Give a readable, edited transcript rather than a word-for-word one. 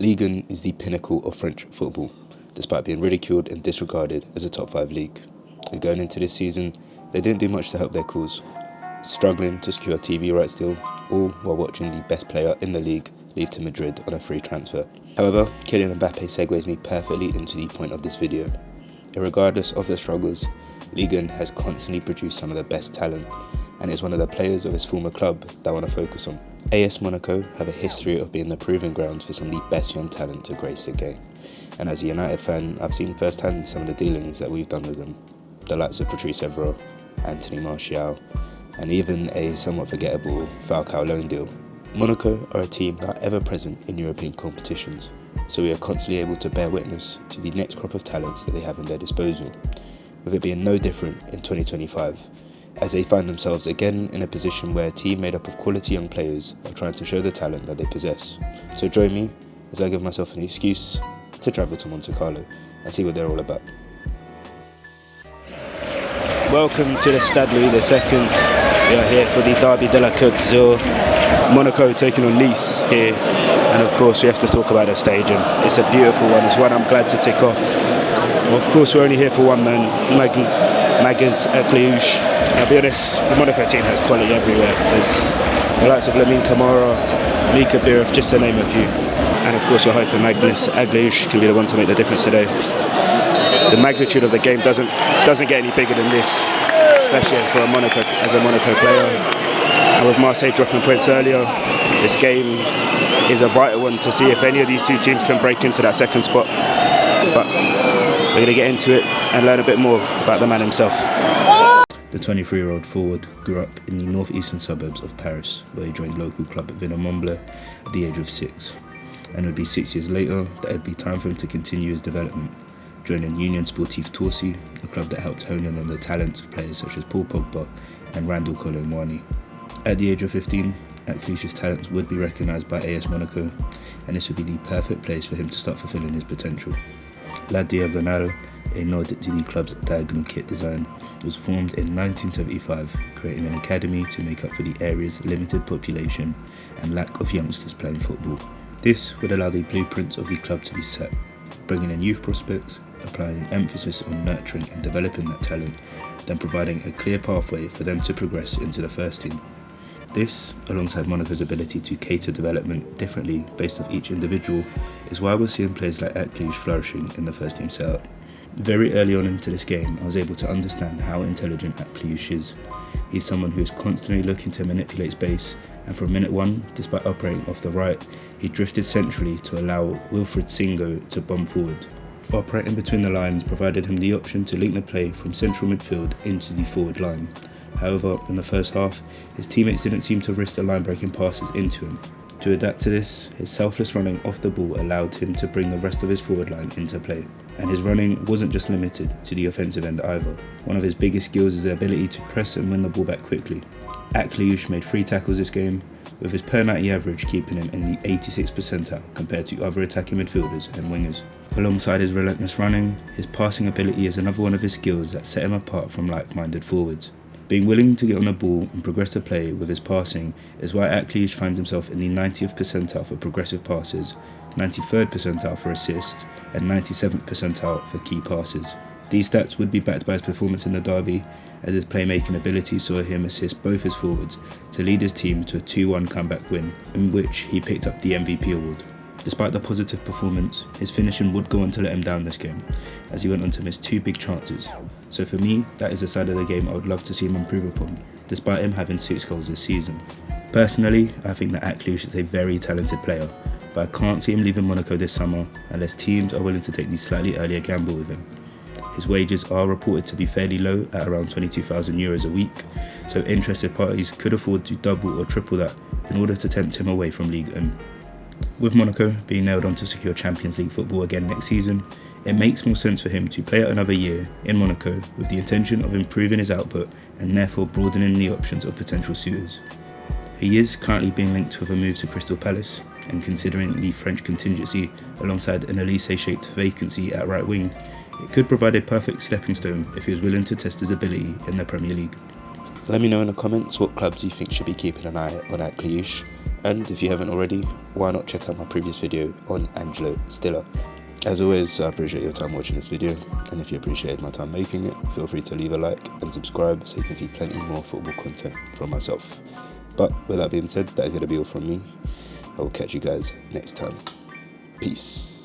Ligue 1 is the pinnacle of French football, despite being ridiculed and disregarded as a top 5 league. And going into this season, they didn't do much to help their cause, struggling to secure a TV rights deal, all while watching the best player in the league leave to Madrid on a free transfer. However, Kylian Mbappe segues me perfectly into the point of this video. Irregardless of their struggles, Ligue 1 has constantly produced some of the best talent, and is one of the players of his former club that I want to focus on. AS Monaco have a history of being the proving grounds for some of the best young talent to grace the game. And as a United fan, I've seen firsthand some of the dealings that we've done with them. The likes of Patrice Evra, Anthony Martial, and even a somewhat forgettable Falcao loan deal. Monaco are a team that are ever present in European competitions, so we are constantly able to bear witness to the next crop of talents that they have in their disposal, with it being no different in 2025, as they find themselves again in a position where a team made up of quality young players are trying to show the talent that they possess. So join me as I give myself an excuse to travel to Monte Carlo and see what they're all about. Welcome to the Stade Louis II. We are here for the Derby de la Côte d'Azur. Monaco taking on Nice here, and of course we have to talk about the stadium. It's a beautiful one. It's one I'm glad to tick off. Of course we're only here for one man, Maghnes, Akliouche. I'll be honest, the Monaco team has quality everywhere. There's the likes of Lamine Camara, Mika Birov, just to name a few. And of course we're hoping Maghnes, Akliouche can be the one to make the difference today. The magnitude of the game doesn't get any bigger than this, especially for a Monaco player. And with Marseille dropping points earlier, this game is a vital one to see if any of these two teams can break into that second spot. But we're going to get into it and learn a bit more about the man himself. The 23-year-old forward grew up in the northeastern suburbs of Paris, where he joined local club Villemomble at the age of 6. And it would be 6 years later that it would be time for him to continue his development, joining Union Sportif Torcy, a club that helped hone in on the talents of players such as Paul Pogba and Randall Colomwani. At the age of 15, Akliouche's talents would be recognised by AS Monaco, and this would be the perfect place for him to start fulfilling his potential. La Diagonale, a nod to the club's diagonal kit design, was formed in 1975, creating an academy to make up for the area's limited population and lack of youngsters playing football. This would allow the blueprints of the club to be set, bringing in youth prospects, applying an emphasis on nurturing and developing that talent, then providing a clear pathway for them to progress into the first team. This, alongside Monaco's ability to cater development differently based off each individual, is why we're seeing players like Akliouche flourishing in the first team setup. Very early on into this game, I was able to understand how intelligent Akliouche is. He's someone who is constantly looking to manipulate space, and from minute one, despite operating off the right, he drifted centrally to allow Wilfried Singo to bomb forward. Operating between the lines provided him the option to link the play from central midfield into the forward line. However, in the first half, his teammates didn't seem to risk the line-breaking passes into him. To adapt to this, his selfless running off the ball allowed him to bring the rest of his forward line into play. And his running wasn't just limited to the offensive end either. One of his biggest skills is the ability to press and win the ball back quickly. Akliouche made 3 tackles this game, with his per 90 average keeping him in the 86th percentile compared to other attacking midfielders and wingers. Alongside his relentless running, his passing ability is another one of his skills that set him apart from like-minded forwards. Being willing to get on the ball and progress the play with his passing is why Akliouche finds himself in the 90th percentile for progressive passes, 93rd percentile for assists, and 97th percentile for key passes. These stats would be backed by his performance in the derby, as his playmaking ability saw him assist both his forwards to lead his team to a 2-1 comeback win, in which he picked up the MVP award. Despite the positive performance, his finishing would go on to let him down this game, as he went on to miss 2 big chances. So for me, that is the side of the game I would love to see him improve upon, despite him having 6 goals this season. Personally, I think that Akliouche is a very talented player, but I can't see him leaving Monaco this summer unless teams are willing to take the slightly earlier gamble with him. His wages are reported to be fairly low at around €22,000 a week, so interested parties could afford to double or triple that in order to tempt him away from Ligue 1. With Monaco being nailed on to secure Champions League football again next season, it makes more sense for him to play out another year in Monaco with the intention of improving his output and therefore broadening the options of potential suitors. He is currently being linked with a move to Crystal Palace, and considering the French contingency alongside an Elise-shaped vacancy at right wing, it could provide a perfect stepping stone if he was willing to test his ability in the Premier League. Let me know in the comments what clubs you think should be keeping an eye on Akliouche, And if you haven't already, why not check out my previous video on Angelo Stiller. As always, I appreciate your time watching this video, and if you appreciated my time making it, feel free to leave a like and subscribe so you can see plenty more football content from myself. But with that being said, that is going to be all from me. I will catch you guys next time. Peace.